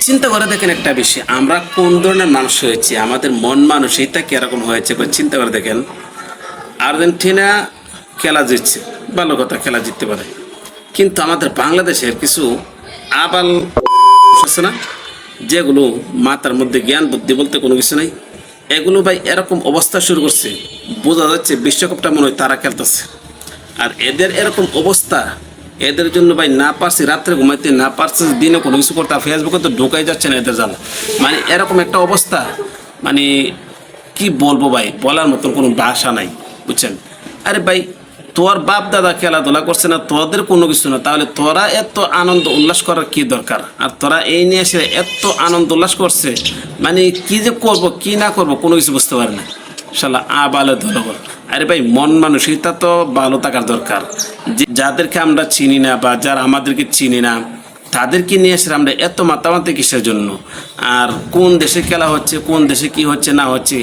চিন্তা করে দেখেন একটা বিষয়, আমরা কোন ধরনের মানুষ হয়েছি, আমাদের মন মানসিকতা কিরকম হয়েছে চিন্তা করে দেখেন। আর্জেন্টিনা খেলা জিতছে, ভালো কথা, খেলা জিততে পারে, কিন্তু আমাদের বাংলাদেশের কিছু আবাল আছে না, যেগুলো মাথার মধ্যে জ্ঞান বুদ্ধি বলতে কোনো কিছু নাই, এগুলো ভাই এরকম অবস্থা শুরু করছে, বোঝা যাচ্ছে বিশ্বকাপটা মনে হয় তারা খেলতেছে। আর এদের এরকম অবস্থা, এদের জন্য ভাই না পারছি রাত্রে ঘুমাইতে, না পারছে দিনে কোনো কিছু করতে, ফেসবুকে তো ঢোকাই যাচ্ছে না এদের জানা। মানে এরকম একটা অবস্থা, মানে কি বলবো ভাই, বলার মতন কোনো ভাষা নাই, বুঝছেন। আরে ভাই, তোর বাপ দাদা খেলাধুলা করছে না, তোদের কোনো কিছু না, তাহলে তোরা এত আনন্দ উল্লাস করার কি দরকার? আর তোরা এই নিয়ে এসে এত আনন্দ উল্লাস করছে, মানে কি যে করব কি না করব কোনো কিছু বুঝতে পারে না, শালা আবালে ধরব। আরে ভাই, মন মানসিকতা তো ভালো থাকার দরকার। যাদেরকে আমরা চিনি না বা যারা আমাদেরকে চিনি না, তাদেরকে নিয়ে এসে আমরা এত মাতামাতি কিসের জন্য? আর কোন দেশে খেলা হচ্ছে, কোন দেশে কি হচ্ছে না হচ্ছে,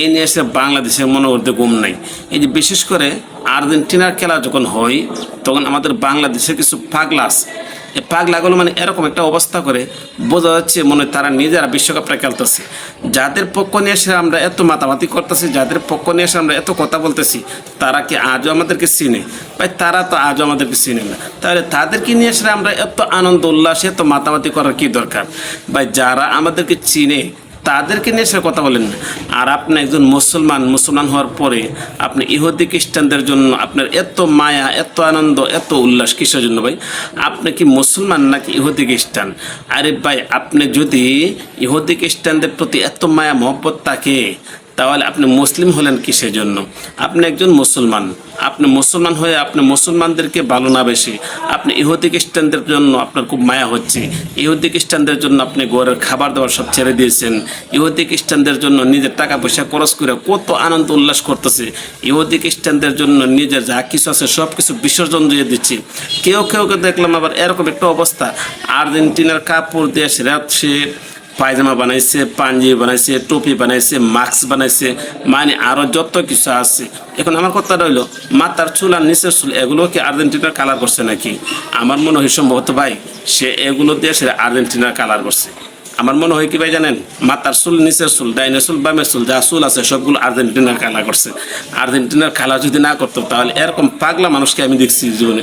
এই নিয়ে এসে বাংলাদেশের মনে করতে ঘুম নাই। এই যে বিশেষ করে আর্জেন্টিনার খেলা যখন হয়, তখন আমাদের বাংলাদেশের কিছু পাগলা আছে, এই পাগলাগুলো মানে এরকম একটা অবস্থা করে, বোঝা যাচ্ছে মনে হয় তারা নিজেরা বিশ্বকাপটা খেলতেছে। যাদের পক্ষ নিয়ে এসে আমরা এত মাতামাতি করতেছি, যাদের পক্ষ নিয়ে এসে আমরা এত কথা বলতেছি, তারা কি আজও আমাদেরকে চিনে? ভাই, তারা তো আজও আমাদেরকে চিনে না, তাহলে তাদেরকে নিয়ে এসে আমরা এত আনন্দ উল্লাসে এত মাতামাতি করার কি দরকার? ভাই, যারা আমাদেরকে চিনে তাদেরকে নিয়ে সে কথা বলেন না। আর আপনি একজন মুসলমান হওয়ার পরে আপনি ইহুদি খ্রিস্টানদের জন্য আপনার এত মায়া, এত আনন্দ, এত উল্লাস কিসের জন্য ভাই? আপনি কি মুসলমান নাকি ইহুদি খ্রিস্টান? আরে ভাই, আপনি যদি ইহুদি খ্রিস্টানদের প্রতি এত মায়া মহব্বত থাকে, তাহলে আপনি মুসলিম হলেন কিসের জন্য? আপনি একজন মুসলমান, আপনি মুসলমান হয়ে আপনি মুসলমানদেরকে ভালো না বেশি, আপনি ইহুদি খ্রিস্টানদের জন্য আপনার খুব মায়া হচ্ছে, ইহুদি খ্রিস্টানদের জন্য আপনি ঘরের খাবার দাবার সব ছেড়ে দিয়েছেন, ইহুদি খ্রিস্টানদের জন্য নিজের টাকা পয়সা খরচ করে কত আনন্দ উল্লাস করতেছে, ইহুদি খ্রিস্টানদের জন্য নিজের যা কিছু আছে সব কিছু বিসর্জন দিয়ে দিচ্ছে। কেউ দেখলাম আবার এরকম একটা অবস্থা, আর্জেন্টিনার কাপড় দিয়ে সে পায়জামা বানাইছে, পাঞ্জাবি বানাইছে, টুপি বানাইছে, মাস্ক বানাইছে, মানে আরও যত কিছু আছে। এখন আমার কথা রইল, মাথার চুল আর নিচের চুল এগুলো কি আর্জেন্টিনার কালার করছে নাকি? আমার মনে হয় সম্ভবত ভাই সে এগুলো দিয়ে সে আর্জেন্টিনার কালার করছে। আমার মনে হয় কি ভাই জানেন, মাথার চুল, নিচের চুল, ডাইনের চুল, বামের চুল, যা চুল আছে সবগুলো আর্জেন্টিনার কালার করছে। আর্জেন্টিনার কালার যদি না করতো, তাহলে এরকম পাগলা মানুষকে আমি দেখছি জীবনে।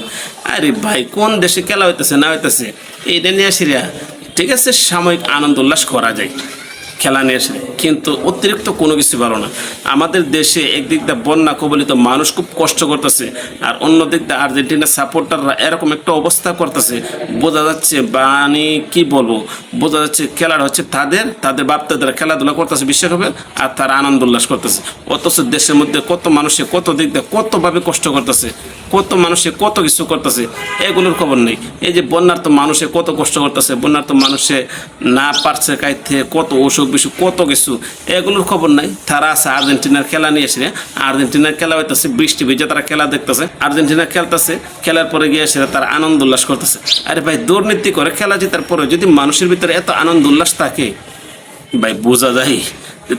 আরে ভাই, কোন দেশে খেলা হইতেছে না হইতেছে এইটা নিয়ে সিরিয়া, ঠিক আছে, সাময়িক আনন্দ উল্লাস করা যায় খেলা নিয়ে এসে, কিন্তু অতিরিক্ত কোনো কিছু ভালো না। আমাদের দেশে একদিক দিয়ে বন্যা কবলিত মানুষ খুব কষ্ট করতেছে, আর অন্য দিক দিয়ে আর্জেন্টিনার সাপোর্টাররা এরকম একটা অবস্থা করতেছে, বোঝা যাচ্ছে মানে কি বলবো, বোঝা যাচ্ছে খেলাটা হচ্ছে তাদের বাপদাদারা খেলাধুলা করতেছে বিশ্বকাপে, আর তারা আনন্দ উল্লাস করতেছে। অথচ দেশের মধ্যে কত মানুষে কত দিক দিয়ে কতভাবে কষ্ট করতেছে, কত মানুষে কত কিছু করতেছে, এগুলোর খবর নেই। এই যে বন্যার তো মানুষে কত কষ্ট করতেছে, বন্যার তো মানুষে না পারছে কাইতে, কত অসুখ বিসুখ কত কিছু, এগুলোর খবর নাই। তারা আছে আর্জেন্টিনার খেলা নিয়ে এসে, আর্জেন্টিনার খেলা হইতেছে, বৃষ্টি ভিজে তারা খেলা দেখতেছে, আর্জেন্টিনা খেলতেছে, খেলার পরে গিয়ে এসে তারা আনন্দ উল্লাস করতেছে। আরে ভাই, দুর্নীতি করে খেলা জেতার পরে যদি মানুষের ভিতরে এত আনন্দ উল্লাস থাকে, ভাই বোঝা যায়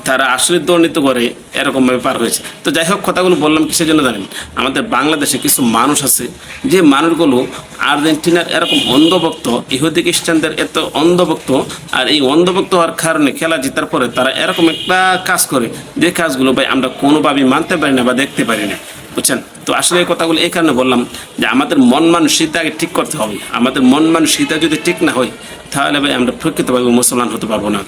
তারা আসলে দুর্নীতি করে এরকমভাবে পার হয়েছে। তো যাই হোক, কথাগুলো বললাম কিসের জন্য জানেন? আমাদের বাংলাদেশে কিছু মানুষ আছে, যে মানুষগুলো আর্জেন্টিনার এরকম অন্ধভক্ত, ইহুদি খ্রিস্টানদের এত অন্ধভক্ত, আর এই অন্ধভক্ত হওয়ার কারণে খেলা জেতার পরে তারা এরকম একটা কাজ করে, যে কাজগুলো ভাই আমরা কোনোভাবেই মানতে পারি না বা দেখতে পারি না, বুঝছেন। তো আসলে এই কথাগুলো এই কারণে বললাম যে আমাদের মন মানসিকতা আগে ঠিক করতে হবে। আমাদের মন মানসিকতা যদি ঠিক না হয়, তাহলে ভাই আমরা প্রকৃতভাবে মুসলমান হতে পারবো না।